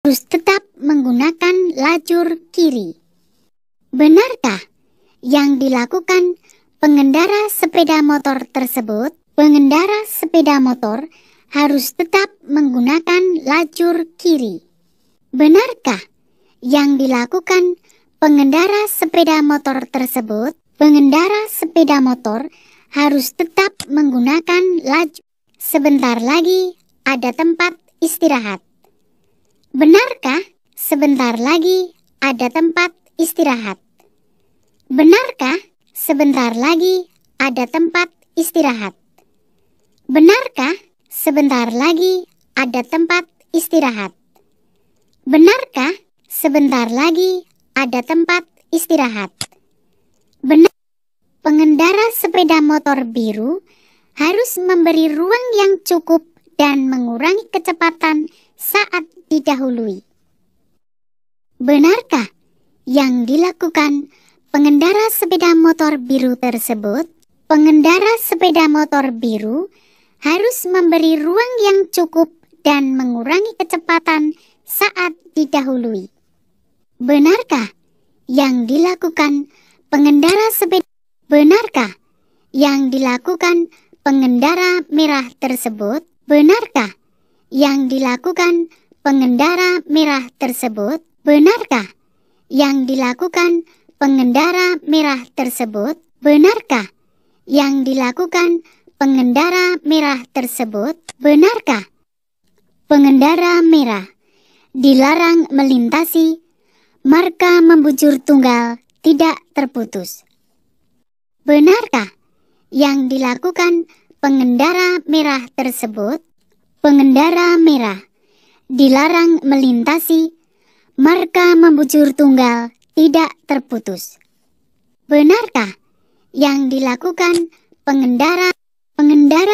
harus tetap menggunakan lajur kiri. Benarkah yang dilakukan pengendara sepeda motor tersebut? Pengendara sepeda motor harus tetap menggunakan lajur kiri. Benarkah yang dilakukan pengendara sepeda motor tersebut? Pengendara sepeda motor harus tetap menggunakan lajur. Sebentar lagi ada tempat istirahat. Benarkah sebentar lagi ada tempat istirahat? Benarkah sebentar lagi ada tempat istirahat? Benarkah sebentar lagi ada tempat istirahat? Benarkah sebentar lagi ada tempat istirahat? Benar. Pengendara sepeda motor biru harus memberi ruang yang cukup dan mengurangi kecepatan saat didahului. Benarkah yang dilakukan pengendara sepeda motor biru tersebut? Pengendara sepeda motor biru harus memberi ruang yang cukup dan mengurangi kecepatan saat didahului. Benarkah yang dilakukan pengendara sepeda? Benarkah yang dilakukan pengendara merah tersebut? Benarkah yang dilakukan pengendara merah tersebut? Benarkah yang dilakukan pengendara merah tersebut? Benarkah yang dilakukan pengendara merah tersebut? Benarkah pengendara merah dilarang melintasi marka membujur tunggal tidak terputus? Benarkah yang dilakukan pengendara merah tersebut? Pengendara merah dilarang melintasi marka membujur tunggal tidak terputus. Benarkah yang dilakukan pengendara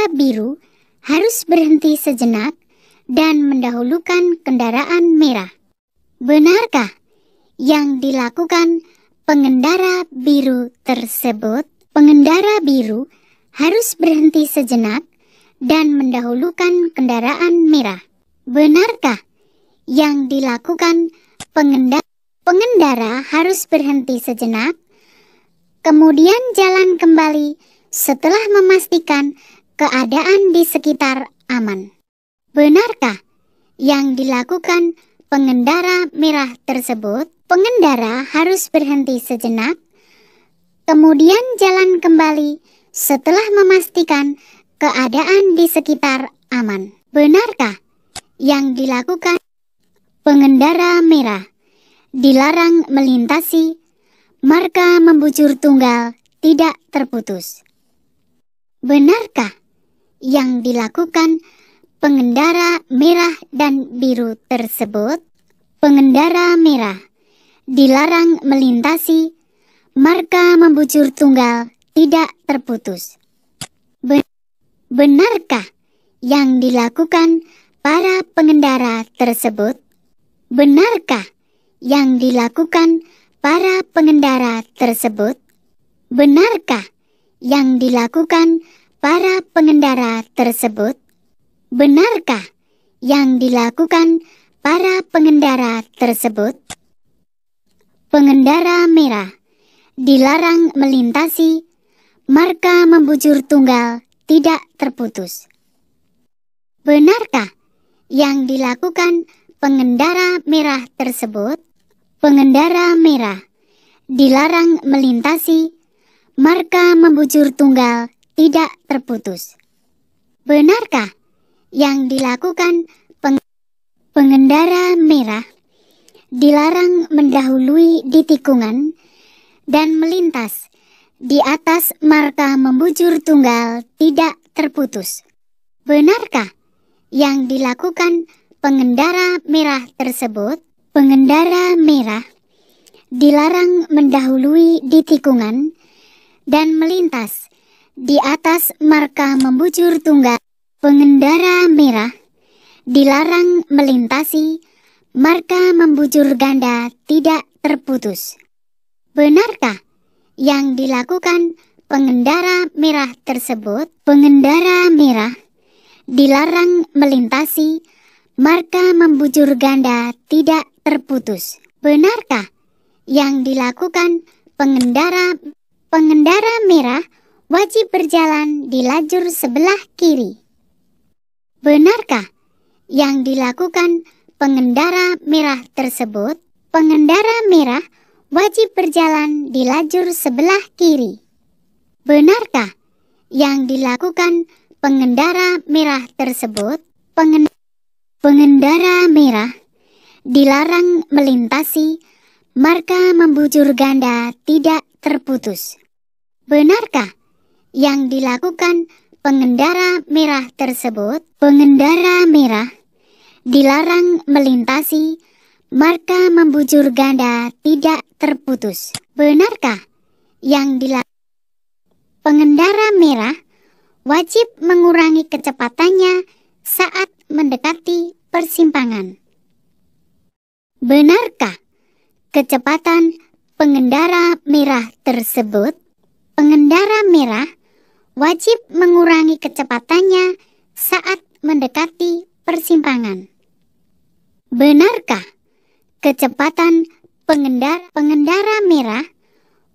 biru harus berhenti sejenak dan mendahulukan kendaraan merah? Benarkah yang dilakukan pengendara biru tersebut? Pengendara biru harus berhenti sejenak dan mendahulukan kendaraan merah. Benarkah yang dilakukan pengendara harus berhenti sejenak, kemudian jalan kembali setelah memastikan keadaan di sekitar aman? Benarkah yang dilakukan pengendara merah tersebut? Pengendara harus berhenti sejenak, kemudian jalan kembali setelah memastikan keadaan di sekitar aman. Benarkah yang dilakukan pengendara merah dilarang melintasi marka membujur tunggal tidak terputus? Benarkah yang dilakukan pengendara merah dan biru tersebut? Pengendara merah dilarang melintasi marka membujur tunggal tidak terputus. Benarkah yang dilakukan para pengendara tersebut? Benarkah yang dilakukan para pengendara tersebut? Benarkah yang dilakukan para pengendara tersebut? Benarkah yang dilakukan para pengendara tersebut? Pengendara merah dilarang melintasi marka membujur tunggal tidak terputus. Benarkah yang dilakukan pengendara merah tersebut? Pengendara merah dilarang melintasi marka membujur tunggal tidak terputus. Benarkah yang dilakukan pengendara merah dilarang mendahului di tikungan dan melintas di atas marka membujur tunggal tidak terputus? Benarkah yang dilakukan pengendara merah tersebut? Pengendara merah dilarang mendahului di tikungan dan melintas di atas marka membujur tunggal. Pengendara merah dilarang melintasi marka membujur ganda tidak terputus. Benarkah yang dilakukan pengendara merah tersebut? Pengendara merah dilarang melintasi marka membujur ganda tidak terputus. Benarkah yang dilakukan pengendara merah wajib berjalan di lajur sebelah kiri? Benarkah yang dilakukan pengendara merah tersebut? Pengendara merah wajib berjalan di lajur sebelah kiri. Benarkah yang dilakukan pengendara merah tersebut? Pengendara merah dilarang melintasi marka membujur ganda tidak terputus. Benarkah yang dilakukan pengendara merah tersebut? Pengendara merah dilarang melintasi marka membujur ganda tidak terputus. Benarkah yang dilakukan pengendara merah wajib mengurangi kecepatannya saat mendekati persimpangan? Benarkah kecepatan pengendara merah tersebut? Pengendara merah wajib mengurangi kecepatannya saat mendekati persimpangan. Benarkah kecepatan pengendara merah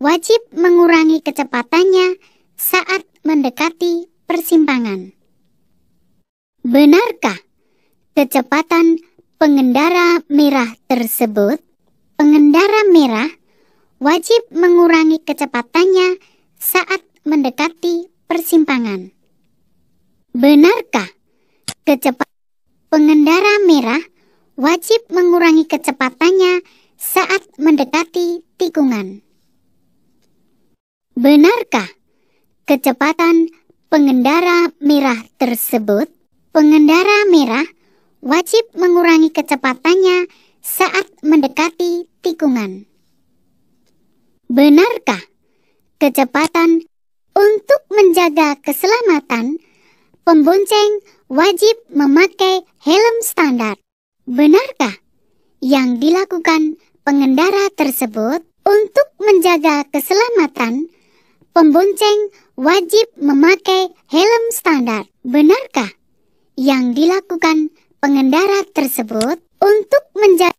wajib mengurangi kecepatannya saat mendekati persimpangan? Benarkah kecepatan pengendara merah tersebut? Pengendara merah wajib mengurangi kecepatannya saat mendekati persimpangan. Benarkah pengendara merah wajib mengurangi kecepatannya saat mendekati tikungan? Benarkah kecepatan pengendara merah tersebut? Pengendara merah wajib mengurangi kecepatannya saat mendekati tikungan. Benarkah kecepatan untuk menjaga keselamatan, pembonceng wajib memakai helm standar? Benarkah yang dilakukan pengendara tersebut untuk menjaga keselamatan, pembonceng wajib memakai helm standar? Benarkah yang dilakukan pengendara tersebut untuk menjaga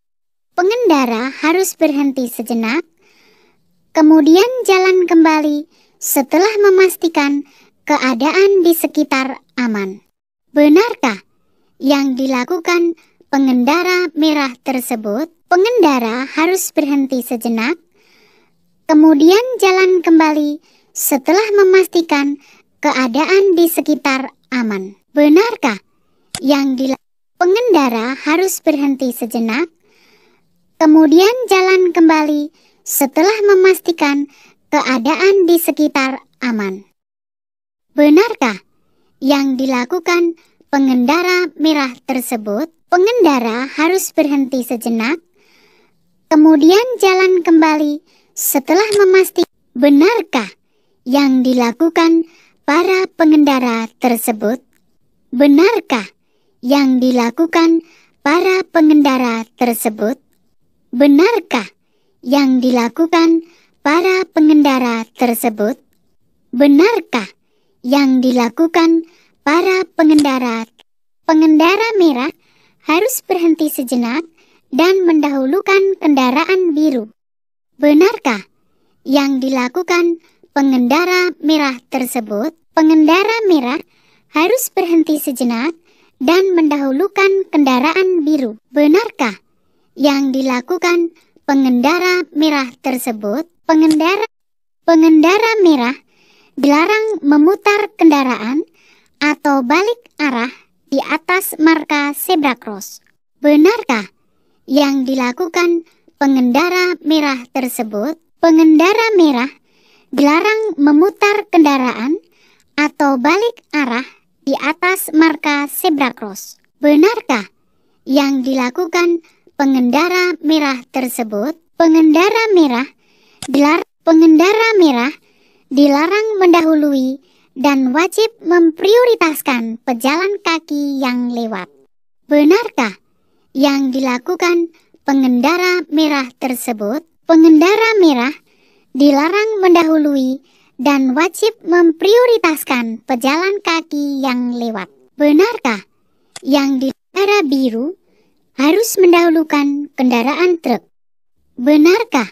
pengendara harus berhenti sejenak, kemudian jalan kembali setelah memastikan keadaan di sekitar aman? Benarkah yang dilakukan pengendara merah tersebut? Pengendara harus berhenti sejenak, kemudian jalan kembali setelah memastikan keadaan di sekitar aman. Benarkah yang pengendara harus berhenti sejenak, kemudian jalan kembali setelah memastikan keadaan di sekitar aman? Benarkah yang dilakukan pengendara merah tersebut? Pengendara harus berhenti sejenak, kemudian jalan kembali setelah memastikan. Benarkah yang dilakukan para pengendara tersebut? Benarkah yang dilakukan para pengendara tersebut? Benarkah yang dilakukan para pengendara tersebut? Benarkah yang dilakukan para pengendara? Pengendara merah harus berhenti sejenak dan mendahulukan kendaraan biru. Benarkah yang dilakukan pengendara merah tersebut? Pengendara merah harus berhenti sejenak dan mendahulukan kendaraan biru. Benarkah yang dilakukan pengendara merah tersebut? Pengendara merah dilarang memutar kendaraan atau balik arah di atas marka zebra cross. Benarkah yang dilakukan pengendara merah tersebut? Pengendara merah dilarang memutar kendaraan atau balik arah di atas marka zebra cross. Benarkah yang dilakukan pengendara merah tersebut? Pengendara merah dilarang mendahului dan wajib memprioritaskan pejalan kaki yang lewat. Benarkah yang dilakukan pengendara merah tersebut? Pengendara merah dilarang mendahului dan wajib memprioritaskan pejalan kaki yang lewat. Benarkah yang pengendara biru harus mendahulukan kendaraan truk? Benarkah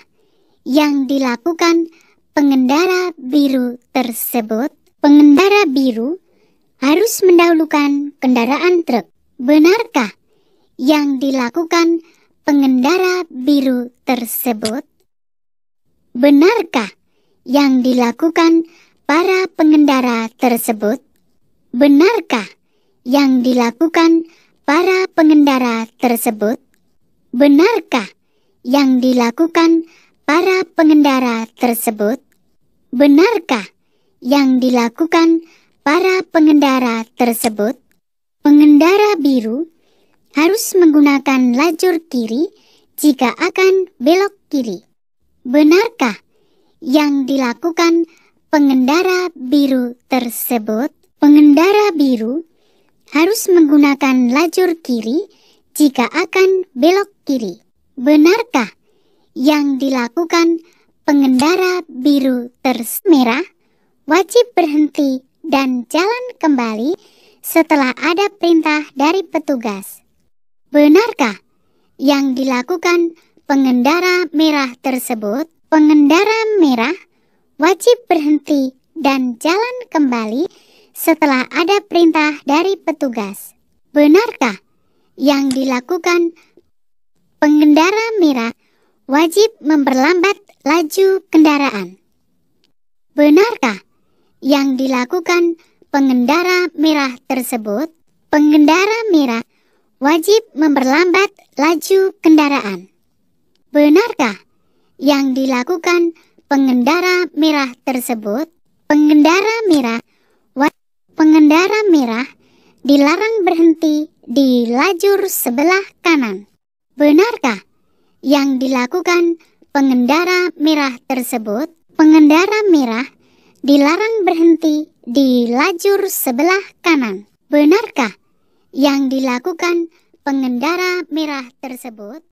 yang dilakukan pengendara biru tersebut? Pengendara biru harus mendahulukan kendaraan truk. Benarkah yang dilakukan pengendara biru tersebut? Benarkah yang dilakukan para pengendara tersebut? Benarkah yang dilakukan para pengendara tersebut? Benarkah yang dilakukan para pengendara tersebut? Benarkah yang dilakukan para pengendara tersebut? Pengendara biru harus menggunakan lajur kiri jika akan belok kiri. Benarkah yang dilakukan pengendara biru tersebut? Pengendara biru harus menggunakan lajur kiri jika akan belok kiri. Benarkah yang dilakukan pengendara biru merah wajib berhenti dan jalan kembali setelah ada perintah dari petugas? Benarkah yang dilakukan pengendara merah tersebut? Pengendara merah wajib berhenti dan jalan kembali setelah ada perintah dari petugas. Benarkah yang dilakukan pengendara merah wajib memperlambat laju kendaraan? Benarkah yang dilakukan pengendara merah tersebut? Pengendara merah wajib memperlambat laju kendaraan. Benarkah yang dilakukan pengendara merah tersebut? Pengendara merah dilarang berhenti di lajur sebelah kanan. Benarkah yang dilakukan pengendara merah tersebut? Pengendara merah dilarang berhenti di lajur sebelah kanan. Benarkah yang dilakukan pengendara merah tersebut?